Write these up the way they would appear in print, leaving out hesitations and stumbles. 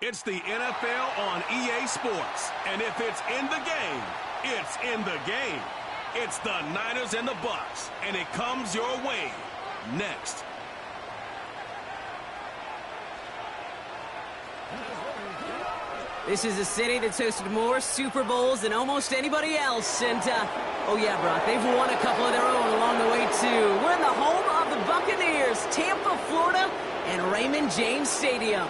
It's the NFL on EA Sports. And if it's in the game, it's in the game. It's the Niners and the Bucs. And it comes your way next. This is a city that's hosted more Super Bowls than almost anybody else. And, oh yeah, Brock, they've won a couple of their own along the way, too. We're in the home of the Buccaneers, Tampa, Florida, and Raymond James Stadium.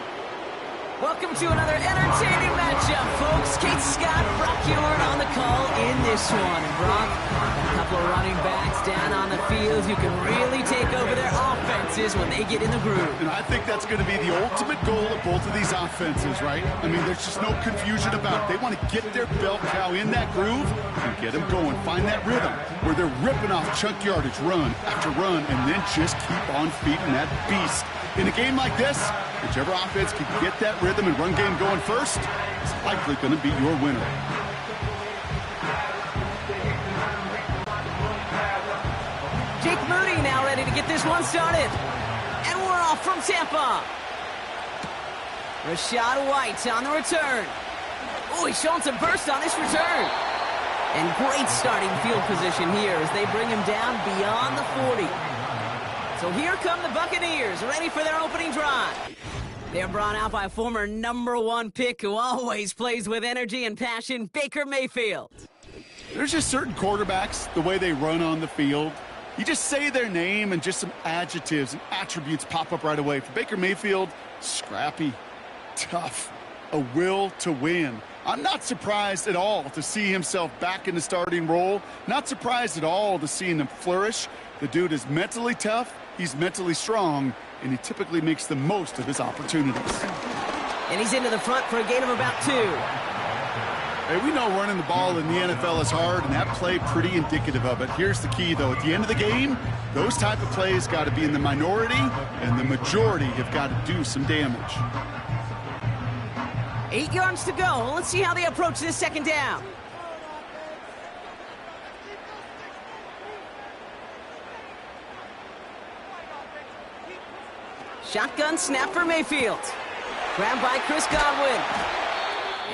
Welcome to another entertaining matchup, folks. Kate Scott, Brock Huard on the call in this one. And Brock, a couple of running backs down on the field who can really take over their offenses when they get in the groove. And I think that's going to be the ultimate goal of both of these offenses, right? I mean, there's just no confusion about it. They want to get their bell cow in that groove and get them going. Find that rhythm where they're ripping off chunk yardage, run after run, and then just keep on feeding that beast. In a game like this, whichever offense can get that rhythm and run game going first is likely going to be your winner. Jake Moody now ready to get this one started. And we're off from Tampa. Rashad White on the return. Oh, he's showing some burst on this return. And great starting field position here as they bring him down beyond the 40. So here come the Buccaneers, ready for their opening drive. They're brought out by a former #1 pick who always plays with energy and passion, Baker Mayfield. There's just certain quarterbacks, the way they run on the field. You just say their name and just some adjectives and attributes pop up right away. For Baker Mayfield, scrappy, tough, a will to win. I'm not surprised at all to see himself back in the starting role. Not surprised at all to see him flourish. The dude is mentally tough. He's mentally strong, and he typically makes the most of his opportunities. And he's into the front for a gain of about 2. Hey, we know running the ball in the NFL is hard, and that play pretty indicative of it. Here's the key, though. At the end of the game, those type of plays got to be in the minority, and the majority have got to do some damage. 8 yards to go. Let's see how they approach this second down. Shotgun snap for Mayfield. Grabbed by Chris Godwin.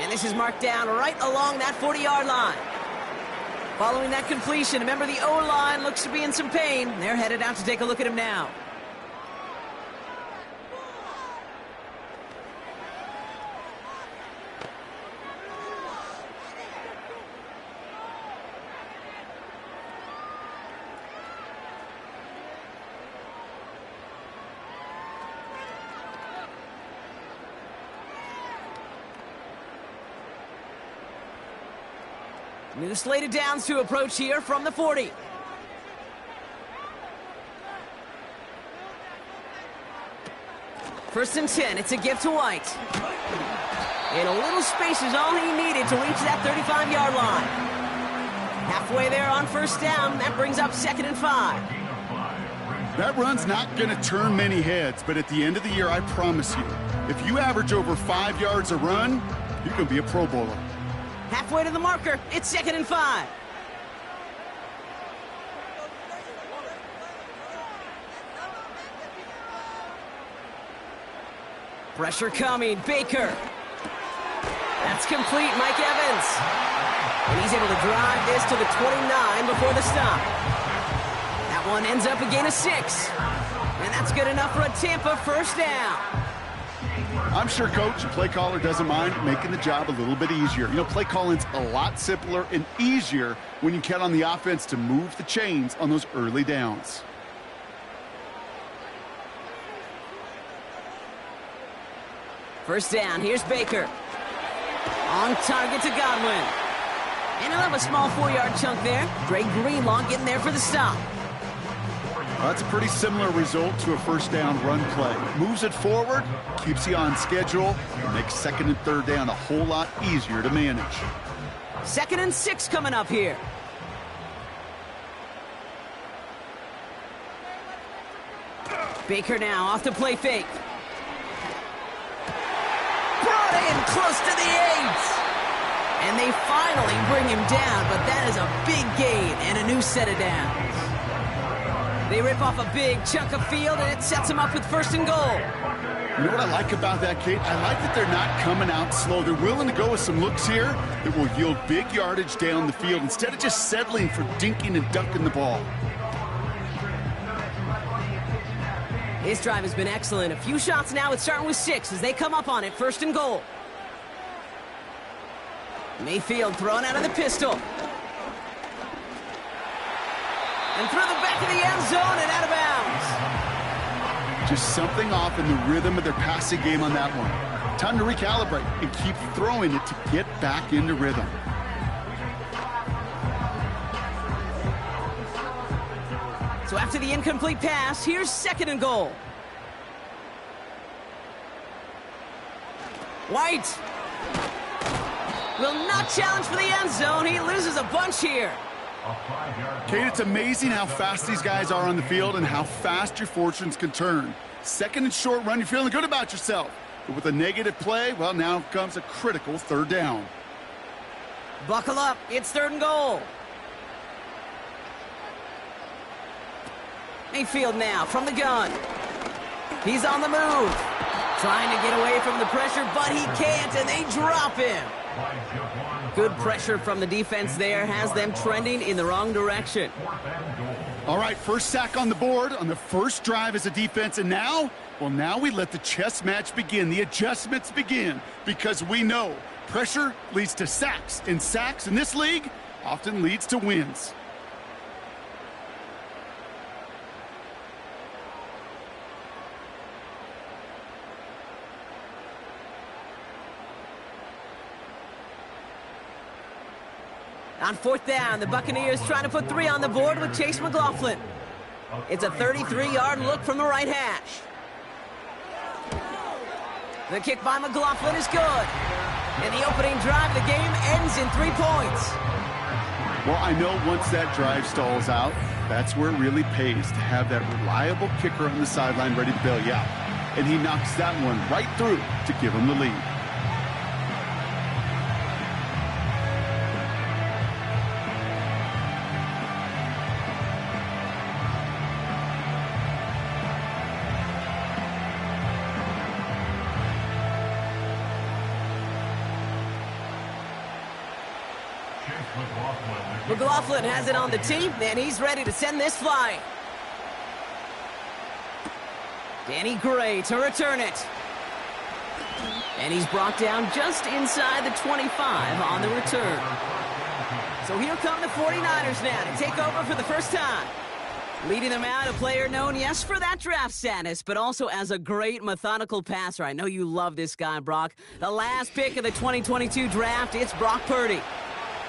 And this is marked down right along that 40-yard line. Following that completion, remember the O-line looks to be in some pain. They're headed out to take a look at him now. New slated downs to approach here from the 40. First and 10, it's a give to White. And a little space is all he needed to reach that 35-yard line. Halfway there on first down, that brings up 2nd and 5. That run's not going to turn many heads, but at the end of the year, I promise you, if you average over 5 yards a run, you're going to be a Pro Bowler. Halfway to the marker, it's 2nd and 5. Pressure coming, Baker. That's complete, Mike Evans. And he's able to drive this to the 29 before the stop. That one ends up a gain of 6. And that's good enough for a Tampa first down. I'm sure Coach, the play caller, doesn't mind making the job a little bit easier. You know, play calling's a lot simpler and easier when you count on the offense to move the chains on those early downs. First down, here's Baker. On target to Godwin. And he'll have a small 4-yard chunk there. Dre Greenlaw getting there for the stop. Well, that's a pretty similar result to a first down run play. Moves it forward, keeps you on schedule, and makes 2nd and 3rd down a whole lot easier to manage. 2nd and 6 coming up here. Baker now off the play fake. Brought in close to the 8. And they finally bring him down, but that is a big gain and a new set of downs. They rip off a big chunk of field, and it sets them up with 1st and goal. You know what I like about that, Kate? I like that they're not coming out slow. They're willing to go with some looks here that will yield big yardage down the field instead of just settling for dinking and dunking the ball. This drive has been excellent. A few shots now. It's starting with 6 as they come up on it. 1st and goal. Mayfield thrown out of the pistol. And through the back of the end zone and out of bounds. Just something off in the rhythm of their passing game on that one. Time to recalibrate and keep throwing it to get back into rhythm. So after the incomplete pass, here's 2nd and goal. White will not challenge for the end zone. He loses a bunch here. Kate, it's amazing how fast these guys are on the field and how fast your fortunes can turn. 2nd and short run, you're feeling good about yourself. But with a negative play, well, now comes a critical 3rd down. Buckle up. It's 3rd and goal. Mayfield now from the gun. He's on the move. Trying to get away from the pressure, but he can't, and they drop him. Good pressure from the defense there has them trending in the wrong direction. All right, first sack on the board on the first drive as a defense, and now, well, now we let the chess match begin, the adjustments begin, because we know pressure leads to sacks, and sacks in this league often leads to wins. On 4th down, the Buccaneers trying to put 3 on the board with Chase McLaughlin. It's a 33-yard look from the right hash. The kick by McLaughlin is good. And the opening drive of the game ends in 3 points. Well, I know once that drive stalls out, that's where it really pays to have that reliable kicker on the sideline ready to bail you out. And he knocks that one right through to give him the lead. McLaughlin has it on the tee, and he's ready to send this flying. Danny Gray to return it. And he's brought down just inside the 25 on the return. So here come the 49ers now to take over for the first time. Leading them out, a player known, yes, for that draft status, but also as a great methodical passer. I know you love this guy, Brock. The last pick of the 2022 draft, it's Brock Purdy.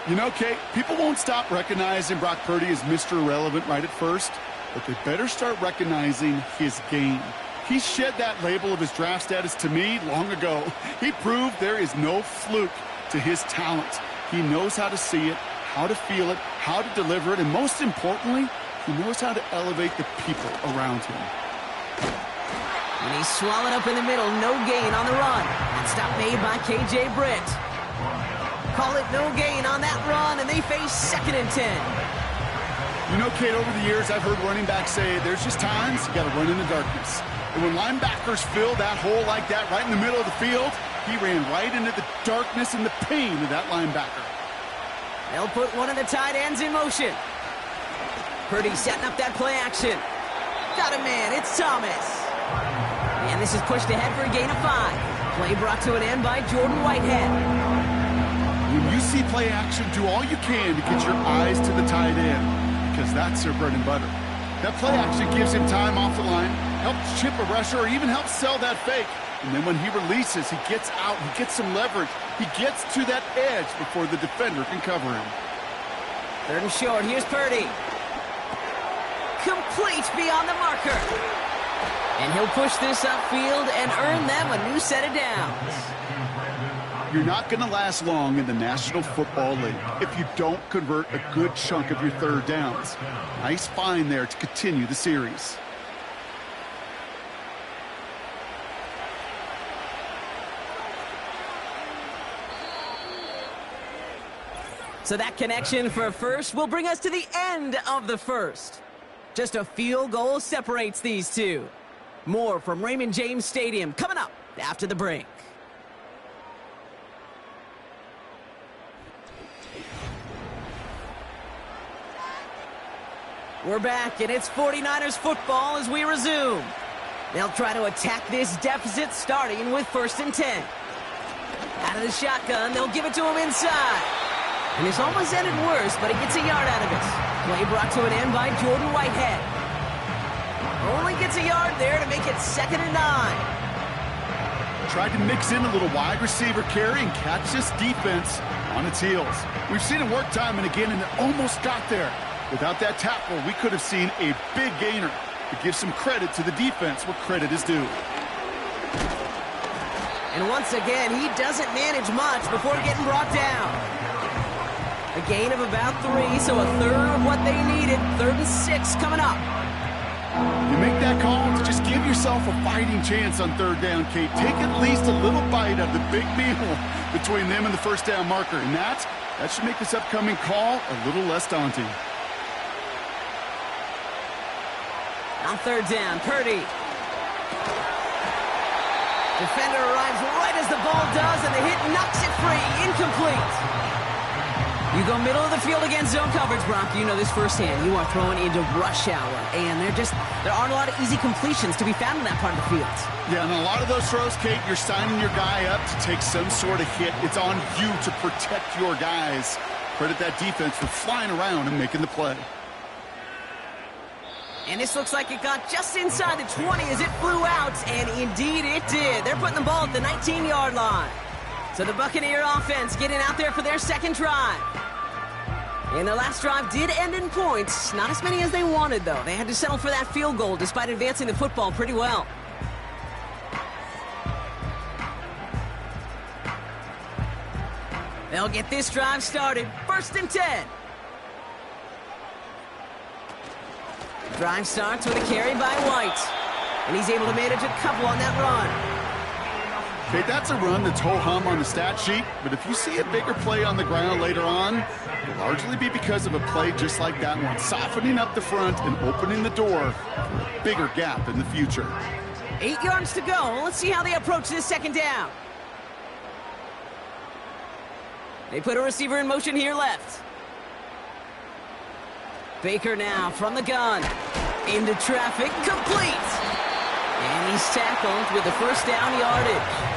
You know, Kate, people won't stop recognizing Brock Purdy as Mr. Irrelevant right at first, but they better start recognizing his game. He shed that label of his draft status to me long ago. He proved there is no fluke to his talent. He knows how to see it, how to feel it, how to deliver it, and most importantly, he knows how to elevate the people around him. And he's swallowed up in the middle, no gain on the run. That stop made by K.J. Britt. Call it no gain on that run, and they face 2nd and 10. You know, Kate, over the years, I've heard running backs say there's just times you got to run in the darkness. And when linebackers fill that hole like that right in the middle of the field, he ran right into the darkness and the pain of that linebacker. They'll put one of the tight ends in motion. Purdy setting up that play action. Got a man, it's Thomas. And this is pushed ahead for a gain of 5. Play brought to an end by Jordan Whitehead. When you see play action, do all you can to get your eyes to the tight end, because that's their bread and butter. That play action gives him time off the line, helps chip a rusher, or even helps sell that fake. And then when he releases, he gets out, he gets some leverage. He gets to that edge before the defender can cover him. 3rd and short, here's Purdy. Complete beyond the marker. And he'll push this upfield and earn them a new set of downs. You're not going to last long in the National Football League if you don't convert a good chunk of your 3rd downs. Nice find there to continue the series. So that connection for a first will bring us to the end of the first. Just a field goal separates these two. More from Raymond James Stadium coming up after the break. We're back, and it's 49ers football as we resume. They'll try to attack this deficit starting with 1st and 10. Out of the shotgun, they'll give it to him inside. And this almost ended worse, but he gets a yard out of it. Play brought to an end by Jordan Whitehead. Only gets a yard there to make it 2nd and 9. Tried to mix in a little wide receiver carry and catch this defense on its heels. We've seen it work time and again, and it almost got there. Without that tackle, we could have seen a big gainer. But give some credit to the defense where credit is due. And once again, he doesn't manage much before getting brought down. A gain of about 3, so a third of what they needed. 3rd and 6 coming up. You make that call to just give yourself a fighting chance on 3rd down, Kate. Take at least a little bite of the big meal between them and the 1st down marker. And that should make this upcoming call a little less daunting. On 3rd down, Purdy. Defender arrives right as the ball does, and the hit knocks it free. Incomplete. You go middle of the field against zone coverage, Brock. You know this firsthand. You are throwing into rush hour, and there aren't a lot of easy completions to be found in that part of the field. Yeah, and a lot of those throws, Kate, you're signing your guy up to take some sort of hit. It's on you to protect your guys. Credit that defense for flying around and making the play. And this looks like it got just inside the 20 as it flew out, and indeed it did. They're putting the ball at the 19-yard line. So the Buccaneer offense getting out there for their 2nd drive. And the last drive did end in points. Not as many as they wanted, though. They had to settle for that field goal despite advancing the football pretty well. They'll get this drive started. 1st and 10. Drive starts with a carry by White. And he's able to manage a couple on that run. Okay, that's a run that's ho-hum on the stat sheet, but if you see a bigger play on the ground later on, it'll largely be because of a play just like that one, softening up the front and opening the door for a bigger gap in the future. 8 yards to go. Let's see how they approach this 2nd down. They put a receiver in motion here left. Baker now from the gun. Into traffic, complete. And he's tackled with the 1st down yardage.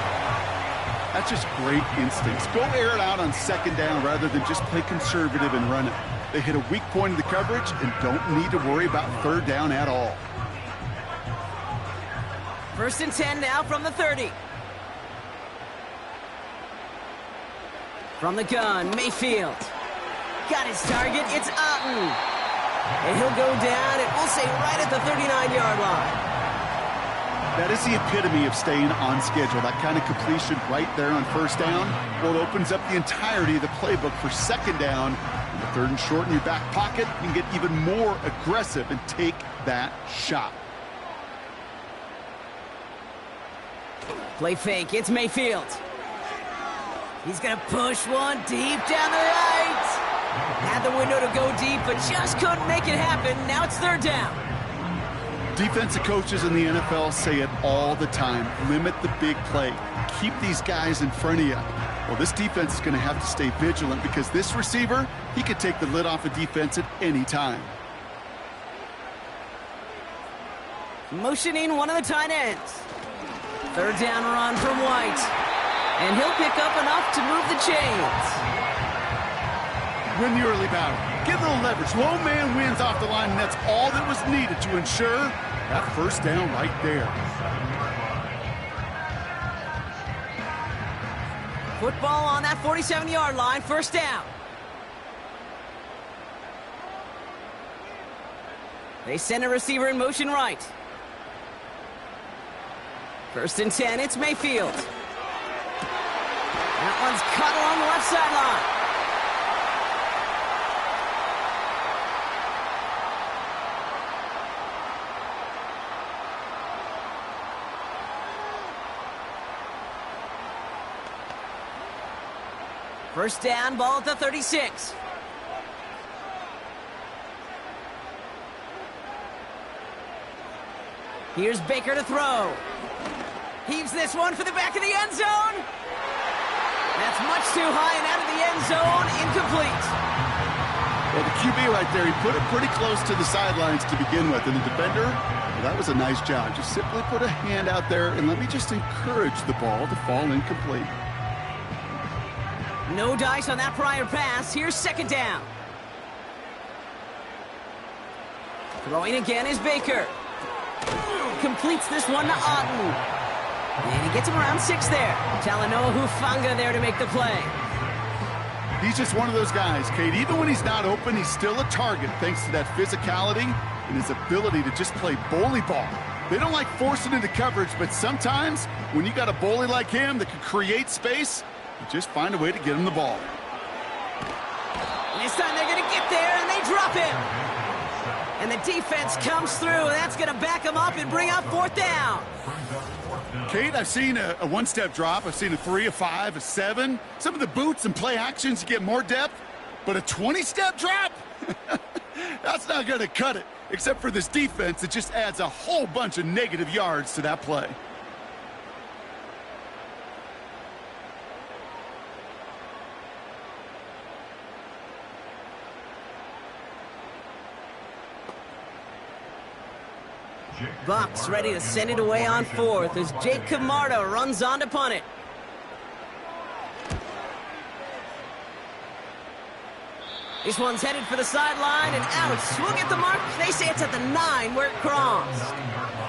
That's just great instincts. Go air it out on 2nd down rather than just play conservative and run it. They hit a weak point of the coverage and don't need to worry about 3rd down at all. 1st and 10 now from the 30. From the gun, Mayfield. Got his target, it's Otten. And he'll go down, and we'll say right at the 39-yard line. That is the epitome of staying on schedule. That kind of completion right there on 1st down. Well, it opens up the entirety of the playbook for 2nd down. In the 3rd and short in your back pocket, you can get even more aggressive and take that shot. Play fake, it's Mayfield. He's going to push one deep down the right. Had the window to go deep, but just couldn't make it happen. Now it's 3rd down. Defensive coaches in the NFL say it all the time. Limit the big play. Keep these guys in front of you. Well, this defense is going to have to stay vigilant because this receiver, he could take the lid off a defense at any time. Motioning one of the tight ends. 3rd down run from White. And he'll pick up enough to move the chains. Win the early battle. Get a little leverage. Low man wins off the line, and that's all that was needed to ensure that 1st down right there. Football on that 47-yard line, 1st down. They send a receiver in motion right. 1st and 10, it's Mayfield. That one's cut along the left sideline. First down, ball at the 36. Here's Baker to throw. Heaves this one for the back of the end zone. That's much too high and out of the end zone. Incomplete. Well, the QB right there, he put it pretty close to the sidelines to begin with. And the defender, well, that was a nice job. Just simply put a hand out there and let me just encourage the ball to fall incomplete. No dice on that prior pass. Here's second down. Throwing again is Baker. Completes this one to Otten. And he gets him around 6 there. Talanoa Hufanga there to make the play. He's just one of those guys, Kate. Even when he's not open, he's still a target thanks to that physicality and his ability to just play bully ball. They don't like forcing into coverage, but sometimes when you got a bully like him that can create space, you just find a way to get him the ball. And this time they're going to get there, and they drop him. And the defense comes through, and that's going to back him up and bring up fourth down. Kate, I've seen a one-step drop. I've seen a 3, a 5, a 7. Some of the boots and play actions, you get more depth. But a 20-step drop? That's not going to cut it. Except for this defense, it just adds a whole bunch of negative yards to that play. Bucks ready to send it away on fourth as Jake Camarda runs on to punt it. This one's headed for the sideline and out. We'll get the mark. They say it's at the 9 where it crossed.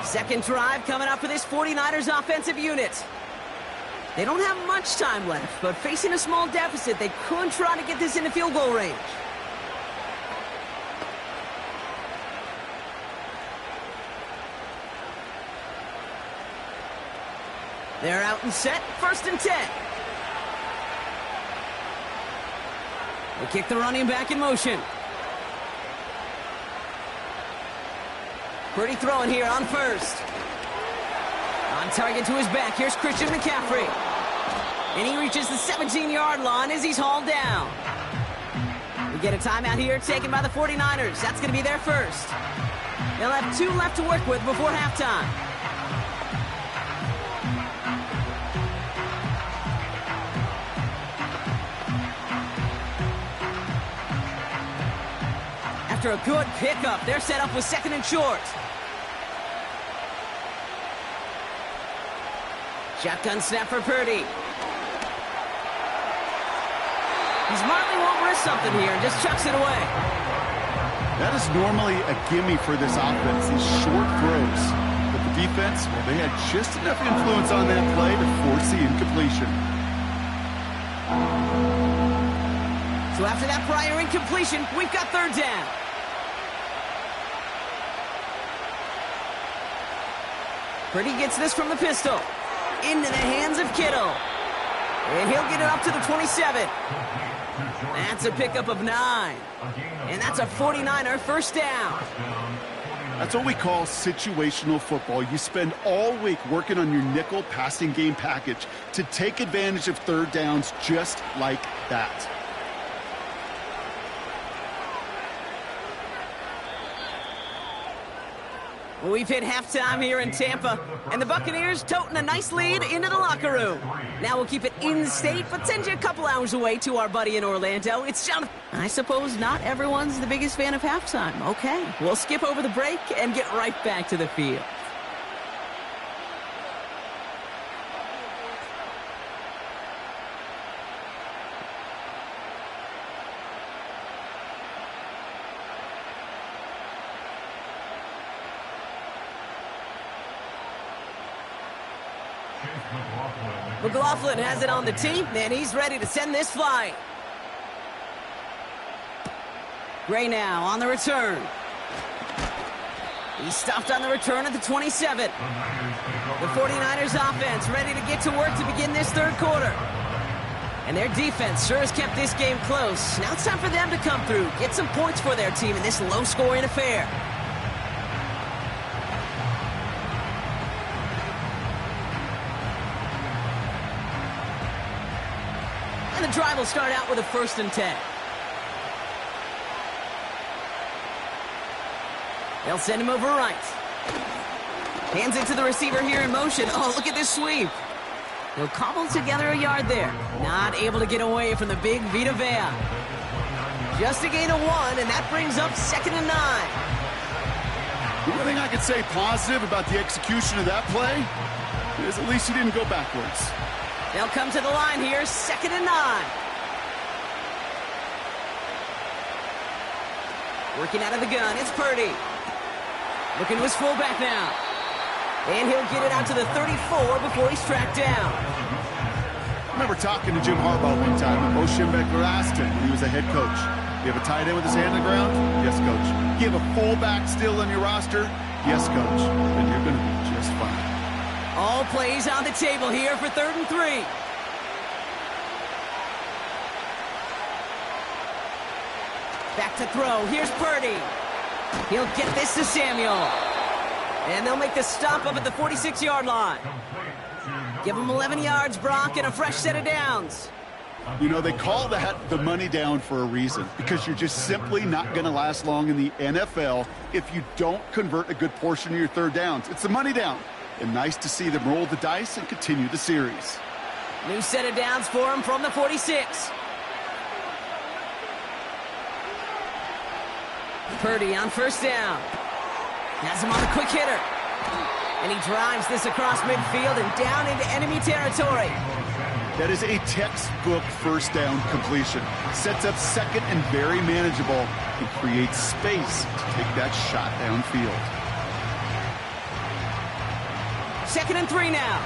Second drive coming up for this 49ers offensive unit. They don't have much time left, but facing a small deficit, they could try to get this into field goal range. They're out and set, 1st and 10. They kick the running back in motion. Purdy throwing here on 1st. On target to his back, here's Christian McCaffrey. And he reaches the 17-yard line as he's hauled down. We get a timeout here taken by the 49ers. That's going to be their first. They'll have 2 left to work with before halftime. After a good pickup, they're set up with 2nd and short. Shotgun snap for Purdy. He smartly won't risk something here and just chucks it away. That is normally a gimme for this offense, these short throws. But the defense, well, they had just enough influence on that play to force the incompletion. So after that prior incompletion, we've got 3rd down. Purdy gets this from the pistol. Into the hands of Kittle. And he'll get it up to the 27. That's a pickup of 9. And that's a 49er first down. That's what we call situational football. You spend all week working on your nickel passing game package to take advantage of 3rd downs just like that. Well, we've hit halftime here in Tampa, and the Buccaneers toting a nice lead into the locker room. Now we'll keep it in-state, but send you a couple hours away to our buddy in Orlando. It's Jonathan. I suppose not everyone's the biggest fan of halftime. Okay, we'll skip over the break and get right back to the field. McLaughlin has it on the tee, and he's ready to send this flying. Gray now on the return. He's stopped on the return at the 27. The 49ers offense ready to get to work to begin this 3rd quarter. And their defense sure has kept this game close. Now it's time for them to come through, get some points for their team in this low-scoring affair. The drive will start out with a 1st and 10. They'll send him over right. Hands it to the receiver here in motion. Oh, look at this sweep. He'll cobble together a yard there. Not able to get away from the big Vita Vea. Just a gain of 1, and that brings up 2nd and 9. The only thing I could say positive about the execution of that play is at least he didn't go backwards. They'll come to the line here, 2nd and 9. Working out of the gun, it's Purdy. Looking to his fullback now. And he'll get it out to the 34 before he's tracked down. I remember talking to Jim Harbaugh one time when Bo Schembechler asked him when he was a head coach, "You have a tight end with his hand on the ground?" "Yes, coach." "You have a fullback still on your roster?" "Yes, coach." "Then you're going to be just fine." All plays on the table here for 3rd and 3. Back to throw. Here's Purdy. He'll get this to Samuel. And they'll make the stop up at the 46-yard line. Give him 11 yards, Brock, and a fresh set of downs. You know, they call that the money down for a reason, because you're just simply not going to last long in the NFL if you don't convert a good portion of your 3rd downs. It's the money down. And nice to see them roll the dice and continue the series. New set of downs for him from the 46. Purdy on 1st down. Has him on the quick hitter. And he drives this across midfield and down into enemy territory. That is a textbook 1st down completion. Sets up 2nd and very manageable and creates space to take that shot downfield. 2nd and 3 now.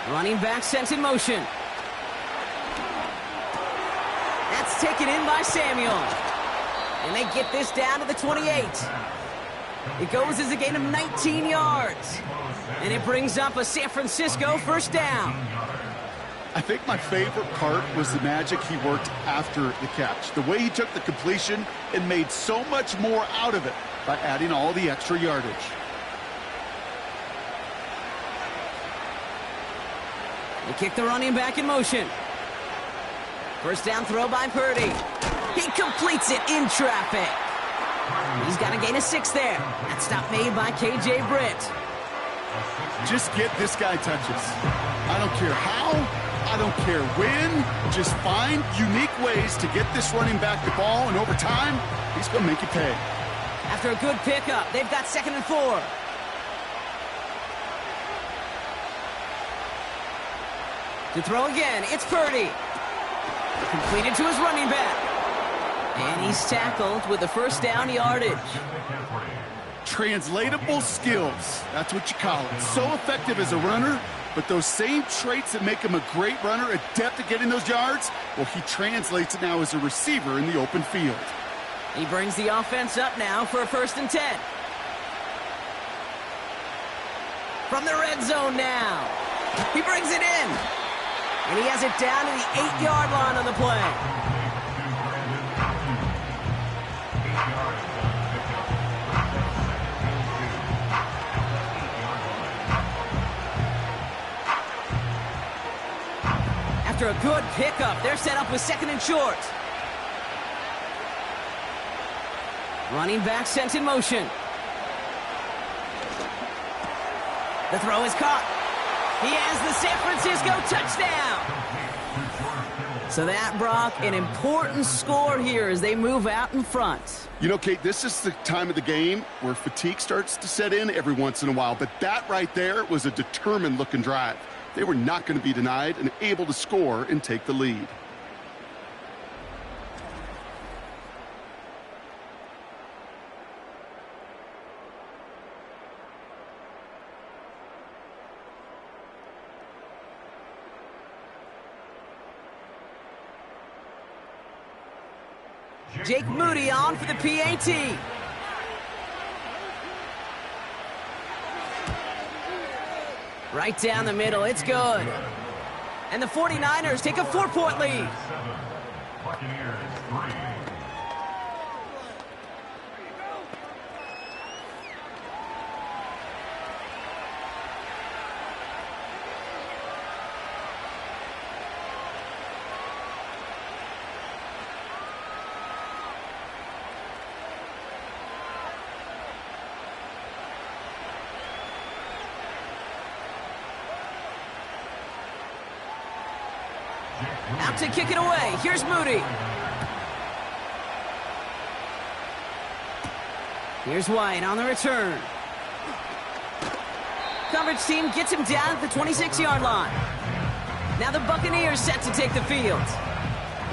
Running back sent in motion. That's taken in by Samuel. And they get this down to the 28. It goes as a gain of 19 yards. And it brings up a San Francisco 1st down. I think my favorite part was the magic he worked after the catch. The way he took the completion and made so much more out of it by adding all the extra yardage. They kick the running back in motion. 1st down throw by Purdy. He completes it in traffic. He's got a gain of 6 there. That stop made by K.J. Britt. Just get this guy touches. I don't care how, I don't care when. Just find unique ways to get this running back the ball, and over time, he's going to make you pay. After a good pickup, they've got 2nd and 4. To throw again, it's Purdy. Completed to his running back. And he's tackled with the 1st down yardage. Translatable skills, that's what you call it. So effective as a runner, but those same traits that make him a great runner, adept at getting those yards, well, he translates it now as a receiver in the open field. He brings the offense up now for a 1st and 10. From the red zone now. He brings it in. And he has it down to the 8-yard line on the play. After a good pickup, they're set up with 2nd and short. Running back sent in motion. The throw is caught. He has the San Francisco touchdown. So that, Brock, an important score here as they move out in front. You know, Kate, this is the time of the game where fatigue starts to set in every once in a while, but that right there was a determined-looking drive. They were not going to be denied and able to score and take the lead. Jake Moody on for the PAT. Right down the middle, it's good. And the 49ers take a 4-point lead. Buccaneers 3. Out to kick it away. Here's Moody. Here's White on the return. Coverage team gets him down at the 26-yard line. Now the Buccaneers set to take the field.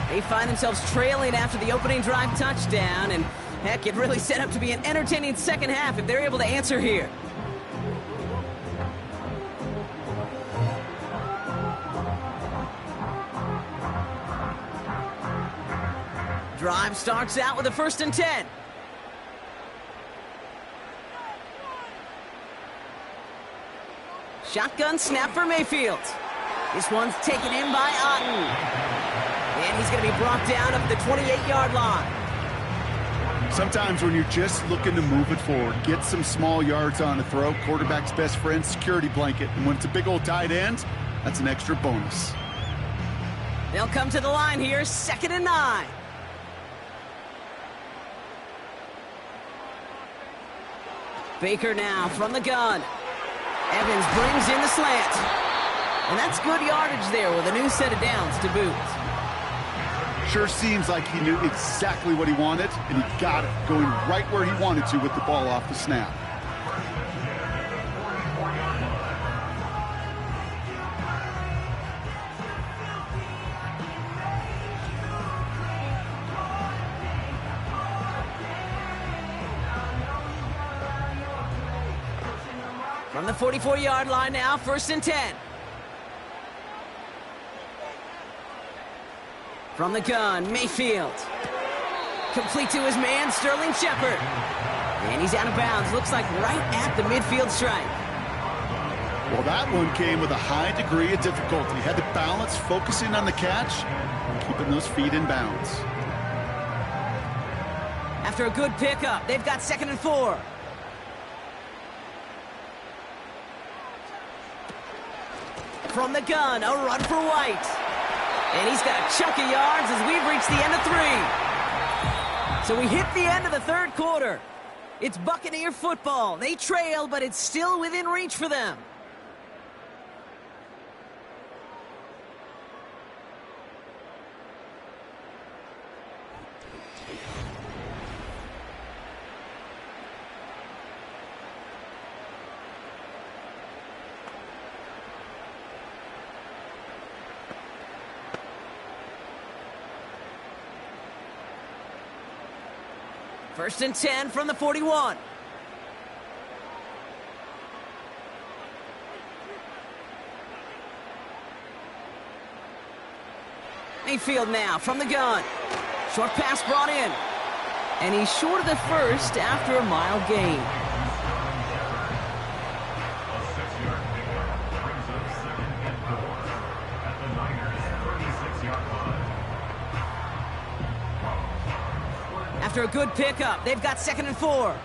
They find themselves trailing after the opening drive touchdown, and heck, it really set up to be an entertaining second half if they're able to answer here. Drive starts out with a 1st and 10. Shotgun snap for Mayfield. This one's taken in by Otten. And he's going to be brought down up the 28-yard line. Sometimes when you're just looking to move it forward, get some small yards on a throw, quarterback's best friend, security blanket. And when it's a big old tight end, that's an extra bonus. They'll come to the line here, 2nd and 9. Baker now from the gun. Evans brings in the slant. And that's good yardage there with a new set of downs to boot. Sure seems like he knew exactly what he wanted, and he got it, going right where he wanted to with the ball off the snap. From the 44-yard line now, 1st and 10. From the gun, Mayfield. Complete to his man, Sterling Shepard. And he's out of bounds. Looks like right at the midfield stripe. Well, that one came with a high degree of difficulty. Had to balance, focusing on the catch, and keeping those feet in bounds. After a good pickup, they've got 2nd and 4. From the gun, a run for White. And he's got a chunk of yards as we've reached the end of 3. So we hit the end of the 3rd quarter. It's Buccaneer football. They trail, but it's still within reach for them. First and 10 from the 41. Mayfield now from the gun. Short pass brought in. And he's short of the first after a mile gain. A 6-yard pickup brings up 2nd and 4 at the Niners' 36-yard line. After a good pickup, they've got 2nd and 4.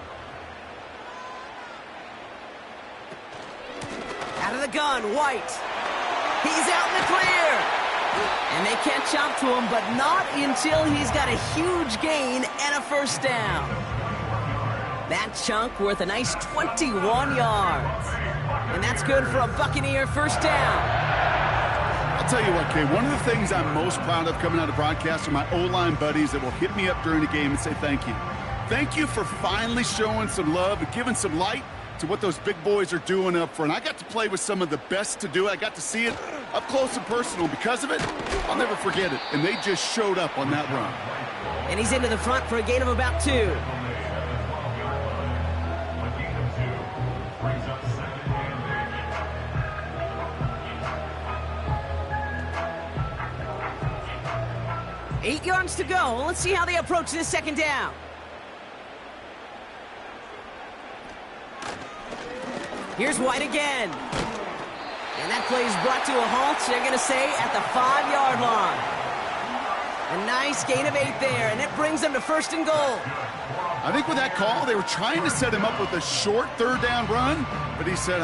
Out of the gun, White. He's out in the clear. And they catch up to him, but not until he's got a huge gain and a 1st down. That chunk worth a nice 21 yards. And that's good for a Buccaneer 1st down. I'll tell you what, Kay, one of the things I'm most proud of coming out of broadcast are my O-line buddies that will hit me up during the game and say thank you. Thank you for finally showing some love and giving some light to what those big boys are doing up front. I got to play with some of the best to do it. I got to see it up close and personal. Because of it, I'll never forget it. And they just showed up on that run. And he's into the front for a gain of about 2. Eight yards to go. Let's see how they approach this 2nd down. Here's White again. And that play is brought to a halt, they're going to say, at the 5-yard line. A nice gain of 8 there, and it brings them to 1st and goal. I think with that call, they were trying to set him up with a short 3rd down run, but he said,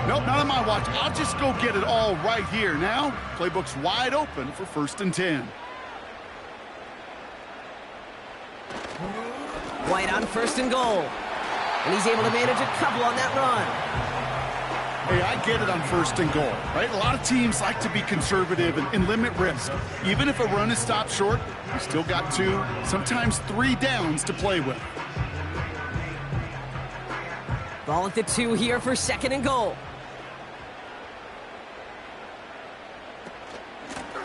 nope, not on my watch. I'll just go get it all right here. Now, playbook's wide open for 1st and 10. White on 1st and goal. And he's able to manage a couple on that run. Hey, I get it on 1st and goal, right? A lot of teams like to be conservative and limit risk. Even if a run is stopped short, you still got 2, sometimes 3 downs to play with. Ball at the 2 here for 2nd and goal.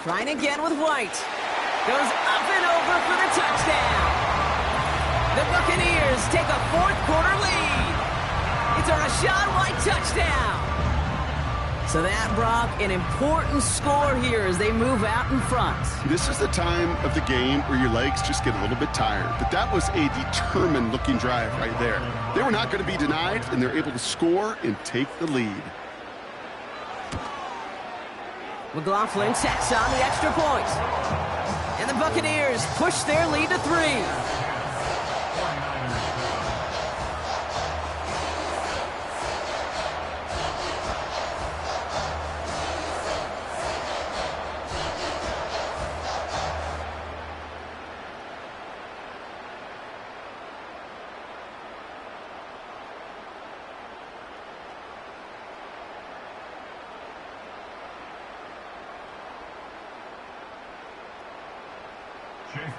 Trying again with White. Goes up and over for the touchdown. The Buccaneers take a 4th quarter lead. It's a Rachaad White touchdown. So that, Brock, an important score here as they move out in front. This is the time of the game where your legs just get a little bit tired. But that was a determined-looking drive right there. They were not going to be denied, and they're able to score and take the lead. McLaughlin tacks on the extra point. And the Buccaneers push their lead to 3.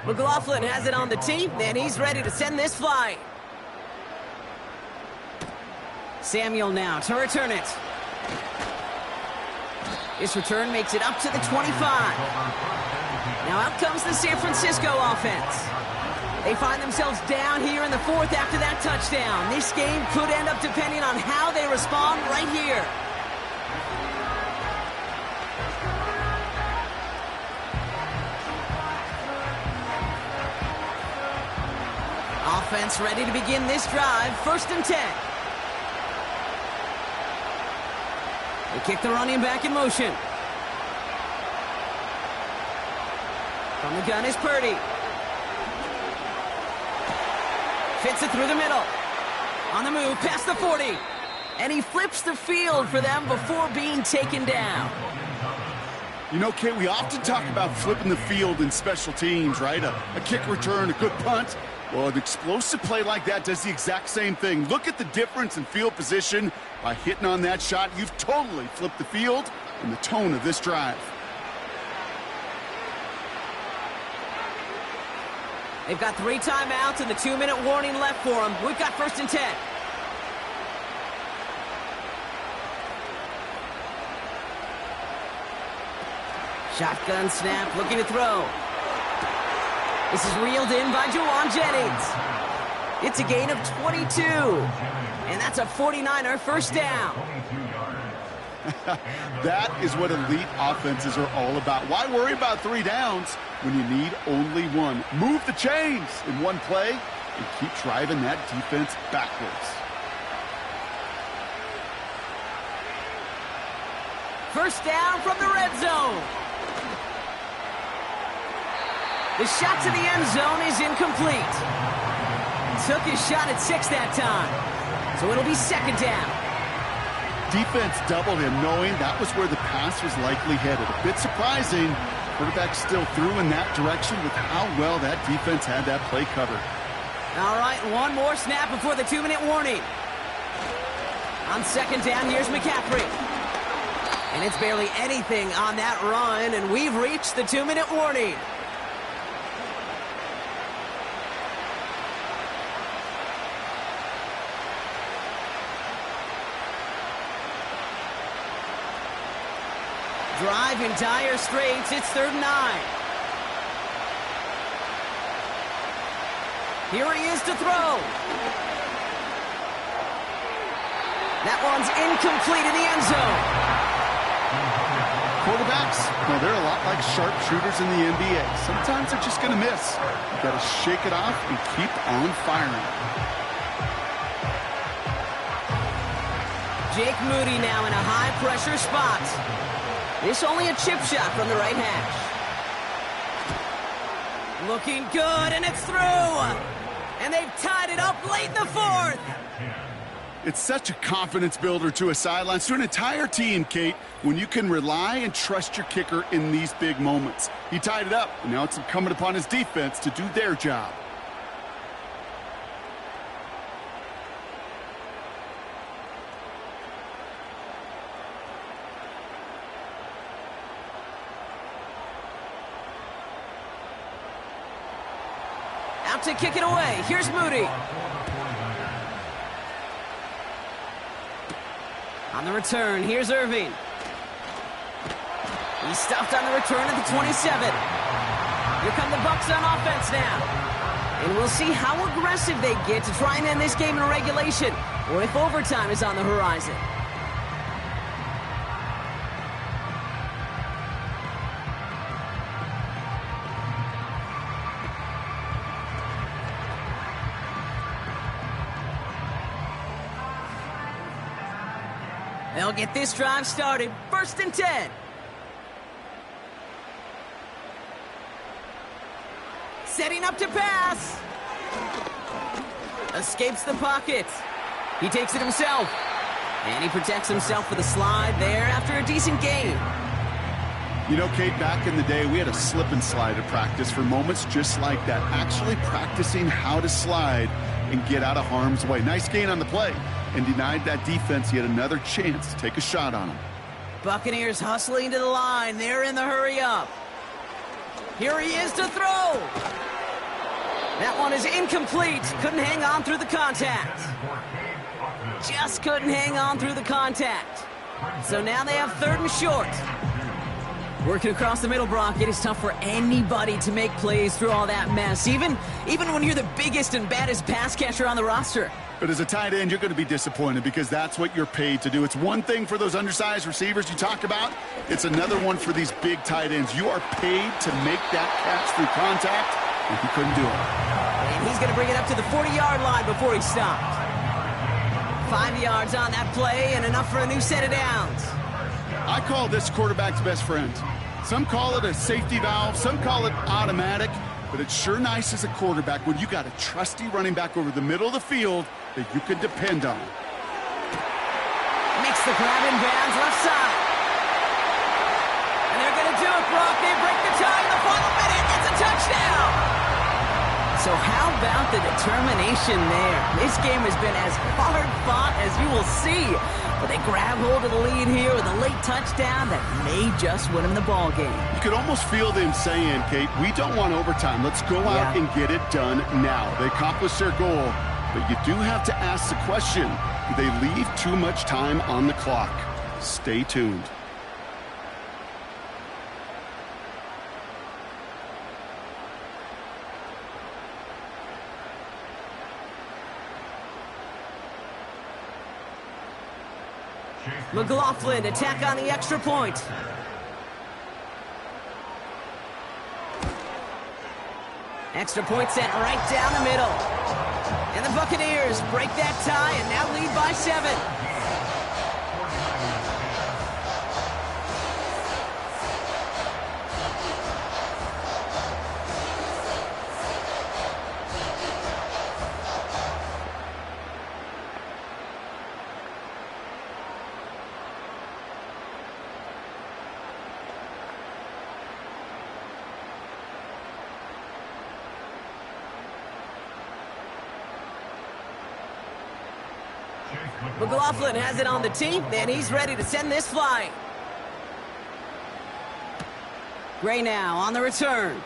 McLaughlin has it on the tee, and he's ready to send this flying. Samuel now to return it. This return makes it up to the 25. Now out comes the San Francisco offense. They find themselves down here in the 4th after that touchdown. This game could end up depending on how they respond right here. Offense ready to begin this drive. 1st and 10. They kick the running back in motion. From the gun is Purdy. Fits it through the middle. On the move, past the 40. And he flips the field for them before being taken down. You know, Kate, we often talk about flipping the field in special teams, right? A kick return, a good punt. Well, an explosive play like that does the exact same thing. Look at the difference in field position. By hitting on that shot, you've totally flipped the field and the tone of this drive. They've got 3 timeouts and the 2-minute warning left for them. We've got 1st and 10. Shotgun snap, looking to throw. This is reeled in by Juwan Jennings. It's a gain of 22. And that's a 49er first down. That is what elite offenses are all about. Why worry about 3 downs when you need only 1? Move the chains in one play and keep driving that defense backwards. First down from the red zone. The shot to the end zone is incomplete. Took his shot at 6 that time. So it'll be 2nd down. Defense doubled him, knowing that was where the pass was likely headed. A bit surprising. Quarterback still threw in that direction with how well that defense had that play covered. All right, 1 more snap before the 2-minute warning. On 2nd down, here's McCaffrey. And it's barely anything on that run, and we've reached the 2-minute warning. Drive in dire straits. It's 3rd and 9. Here he is to throw. That one's incomplete in the end zone. Quarterbacks, well, they're a lot like sharpshooters in the NBA. Sometimes they're just going to miss. You've got to shake it off and keep on firing. Jake Moody now in a high-pressure spot. This only a chip shot from the right hash. Looking good, and it's through. And they've tied it up late in the 4th. It's such a confidence builder to a sideline, to an entire team, Kate, when you can rely and trust your kicker in these big moments. He tied it up, and now it's incumbent upon his defense to do their job. Out to kick it away. Here's Moody. On the return, here's Irving. He's stopped on the return at the 27. Here come the Bucs on offense now. And we'll see how aggressive they get to try and end this game in regulation, or if overtime is on the horizon. They'll get this drive started. 1st and 10. Setting up to pass. Escapes the pocket. He takes it himself. And he protects himself with a slide there after a decent gain. You know, Kate, back in the day, we had a slip and slide at practice for moments just like that. Actually practicing how to slide and get out of harm's way. Nice gain on the play. And denied that defense yet another chance to take a shot on him. Buccaneers hustling to the line. They're in the hurry up. Here he is to throw. That one is incomplete. Couldn't hang on through the contact. Just couldn't hang on through the contact. So now they have 3rd and short. Working across the middle, Brock, it is tough for anybody to make plays through all that mess, even when you're the biggest and baddest pass catcher on the roster. But as a tight end, you're going to be disappointed because that's what you're paid to do. It's one thing for those undersized receivers you talk about. It's another one for these big tight ends. You are paid to make that catch through contact, and he couldn't do it. And he's going to bring it up to the 40-yard line before he stopped. 5 yards on that play and enough for a new set of downs. I call this quarterback's best friend. Some call it a safety valve, some call it automatic, but it's sure nice as a quarterback when you got a trusty running back over the middle of the field that you can depend on. Makes the grab in bounds left side. And they're going to do it, Brock. They break the tie in the final minute. It's a touchdown. So how about the determination there? This game has been as hard fought as you will see. But they grab hold of the lead here with a late touchdown that may just win them the ball game. You could almost feel them saying, Kate, we don't want overtime. Let's go out and get it done now. They accomplished their goal, but you do have to ask the question, do they leave too much time on the clock? Stay tuned. McLaughlin attack on the extra point. Extra point sent right down the middle. And the Buccaneers break that tie and now lead by 7. McLaughlin has it on the tee, and he's ready to send this flying. Gray now on the return.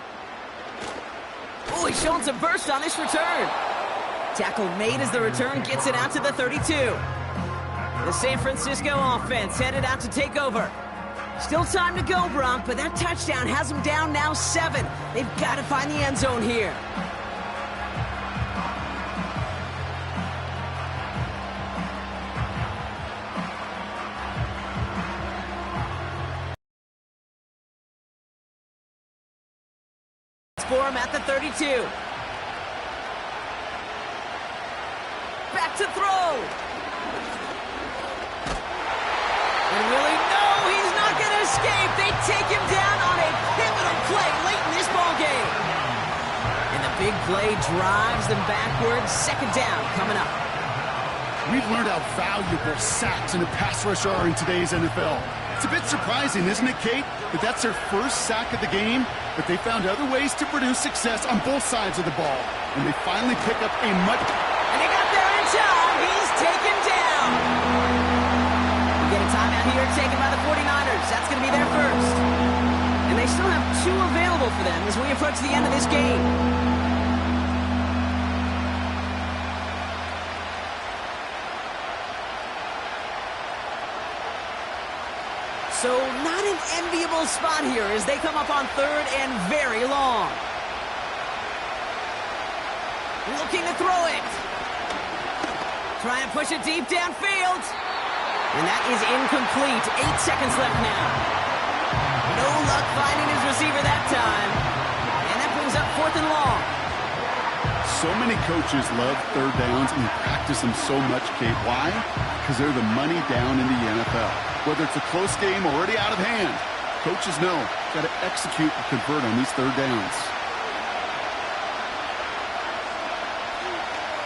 Oh, he's showing some burst on this return. Tackle made as the return gets it out to the 32. The San Francisco offense headed out to take over. Still time to go, Brock, but that touchdown has them down now 7. They've got to find the end zone here. For him at the 32. Back to throw. And really, no, he's not going to escape. They take him down on a pivotal play late in this ball game. And the big play drives them backwards. 2nd down coming up. We've learned how valuable sacks and a pass rush are in today's NFL. It's a bit surprising, isn't it, Kate, that that's their first sack of the game, but they found other ways to produce success on both sides of the ball. And they finally pick up a much... And he got there in time. He's taken down. We get a timeout here taken by the 49ers. That's going to be their first. And they still have 2 available for them as we approach the end of this game. So not an enviable spot here as they come up on third and very long. Looking to throw it. Trying to push it deep downfield. And that is incomplete. 8 seconds left now. No luck finding his receiver that time. And that brings up 4th and long. So many coaches love third downs and practice them so much, Kate. Why? Because they're the money down in the NFL. Whether it's a close game or already out of hand, coaches know got to execute and convert on these third downs.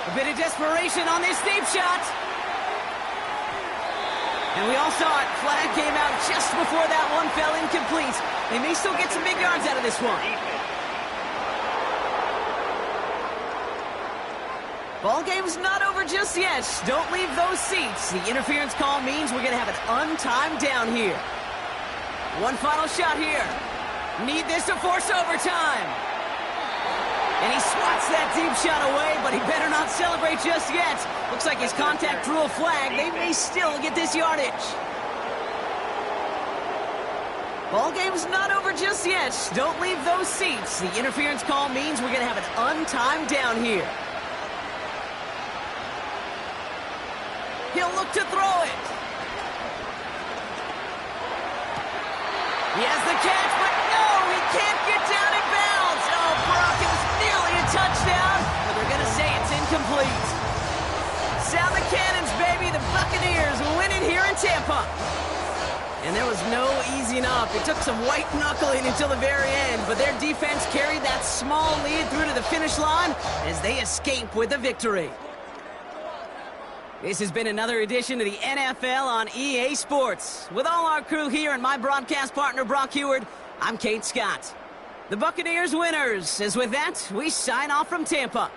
A bit of desperation on this deep shot. And we all saw it. Flag came out just before that one fell incomplete. They may still get some big yards out of this one. Ball game's not over just yet. Don't leave those seats. The interference call means we're going to have an untimed down here. One final shot here. Need this to force overtime. And he swats that deep shot away, but he better not celebrate just yet. Looks like his contact drew a flag. They may still get this yardage. Ball game's not over just yet. Don't leave those seats. The interference call means we're going to have an untimed down here. He'll look to throw it. He has the catch, but no, he can't get down in bounds. Oh, Brock, it was nearly a touchdown, but they're going to say it's incomplete. Sound the cannons, baby. The Buccaneers win it here in Tampa. And there was no easing up. It took some white knuckling until the very end, but their defense carried that small lead through to the finish line as they escape with a victory. This has been another edition of the NFL on EA Sports. With all our crew here and my broadcast partner, Brock Heward, I'm Kate Scott. The Buccaneers winners, as with that, we sign off from Tampa.